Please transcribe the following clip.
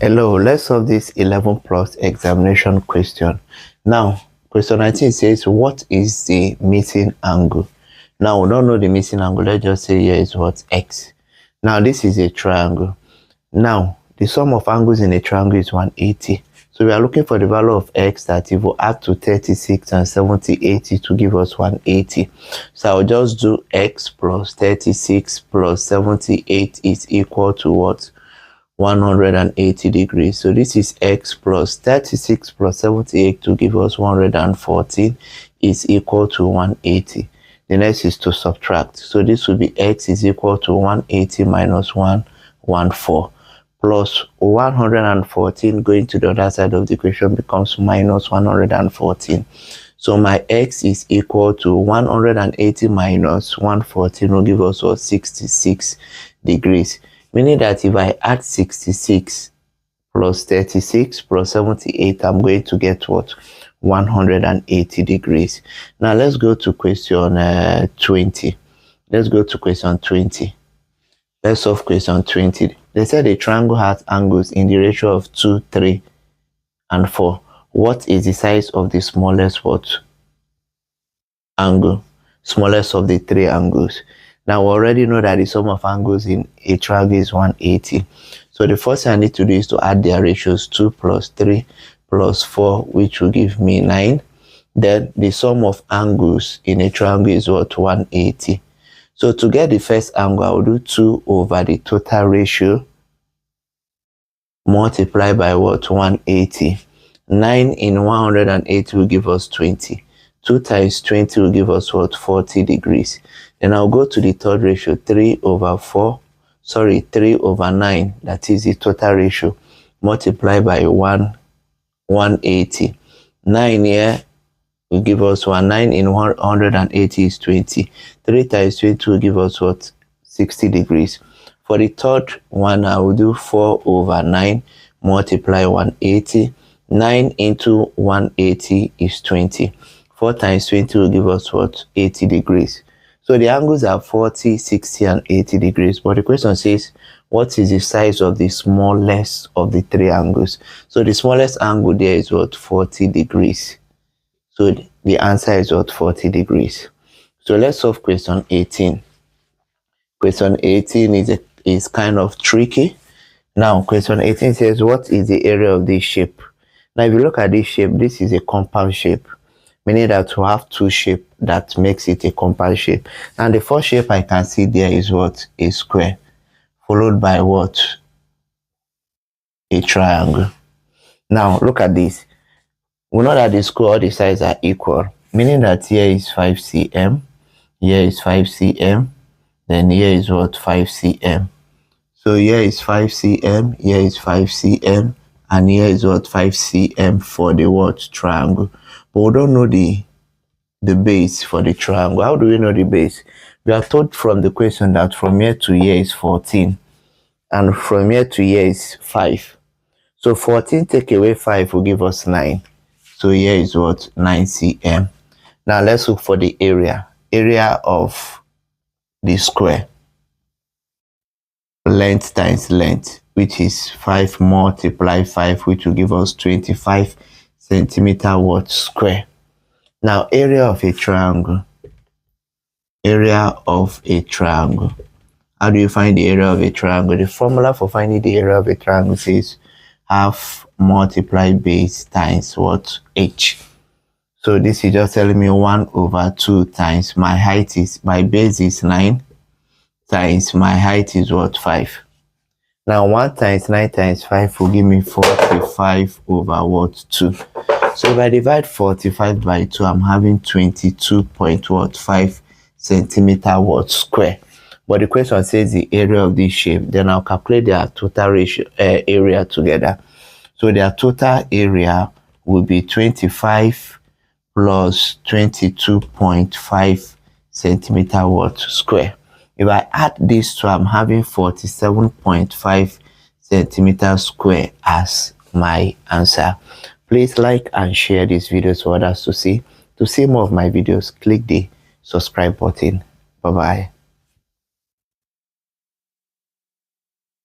Hello, let's solve this 11 plus examination question. Now, question 19 says, what is the missing angle? Now, we don't know the missing angle. Let's just say here is what? X. Now, this is a triangle. Now, the sum of angles in a triangle is 180. So, we are looking for the value of X that if we add to 36 and 70, 80 to give us 180. So, I'll just do X plus 36 plus 78 is equal to what? 180 degrees. So this is X plus 36 plus 78 to give us 114 is equal to 180. The next is to subtract. So this will be X is equal to 180 minus 114 plus 114 going to the other side of the equation becomes minus 114. So my X is equal to 180 minus 114 will give us 66 degrees. Meaning that if I add 66 plus 36 plus 78, I'm going to get what? 180 degrees. Now let's go to question 20. Let's go to question 20. Let's solve question 20. They said a triangle has angles in the ratio of 2, 3, and 4. What is the size of the smallest what? Angle. Smallest of the 3 angles. Now, we already know that the sum of angles in a triangle is 180. So, the first thing I need to do is to add their ratios 2 plus 3 plus 4, which will give me 9. Then, the sum of angles in a triangle is what? 180. So, to get the first angle, I will do 2 over the total ratio multiplied by what? 180. 9 in 180 will give us 20. 2 times 20 will give us what? 40 degrees. Then I'll go to the third ratio, 3 over 9, that is the total ratio, multiplied by 180. 9 here will give us 9 in 180 is 20. 3 times 20 will give us what? 60 degrees. For the third one, I will do 4 over 9, multiply 180. 9 into 180 is 20. 4 times 20 will give us what? 80 degrees. So the angles are 40, 60, and 80 degrees. But the question says, what is the size of the smallest of the 3 angles? So the smallest angle there is what? 40 degrees. So the answer is what? 40 degrees. So let's solve question 18. Question 18 is kind of tricky. Now, question 18 says, what is the area of this shape? Now, if you look at this shape, this is a compound shape. Meaning that we have 2 shapes that makes it a compound shape. And the first shape I can see there is what? A square. Followed by what? A triangle. Now look at this. We know that the square, all the sides are equal. Meaning that here is 5 cm. Here is 5 cm. Then here is what? 5 cm. So here is 5 cm. Here is 5 cm. And here is what? 5 cm for the what? Triangle. But we don't know the base for the triangle. How do we know the base? We are told from the question that from here to here is 14. And from here to here is 5. So 14 take away 5 will give us 9. So here is what? 9 cm. Now let's look for the area. Area of the square. Length times length, which is 5 multiply 5, which will give us 25 centimeter what? Square. Now area of a triangle. Area of a triangle. How do you find the area of a triangle? The formula for finding the area of a triangle says half multiply base times what? H. So this is just telling me 1 over 2 times my base is 9 times my height is what? 5. Now 1 times 9 times 5 will give me 45 over what? 2. So if I divide 45 by 2, I'm having 22.5 centimeter what? Square. But the question says the area of this shape. Then I'll calculate their total ratio area together. So their total area will be 25 plus 22.5 centimeter what? Square. If I add these two, I'm having 47.5 centimeter square as my answer. Please like and share this video for others to see. To see more of my videos, click the subscribe button. Bye bye.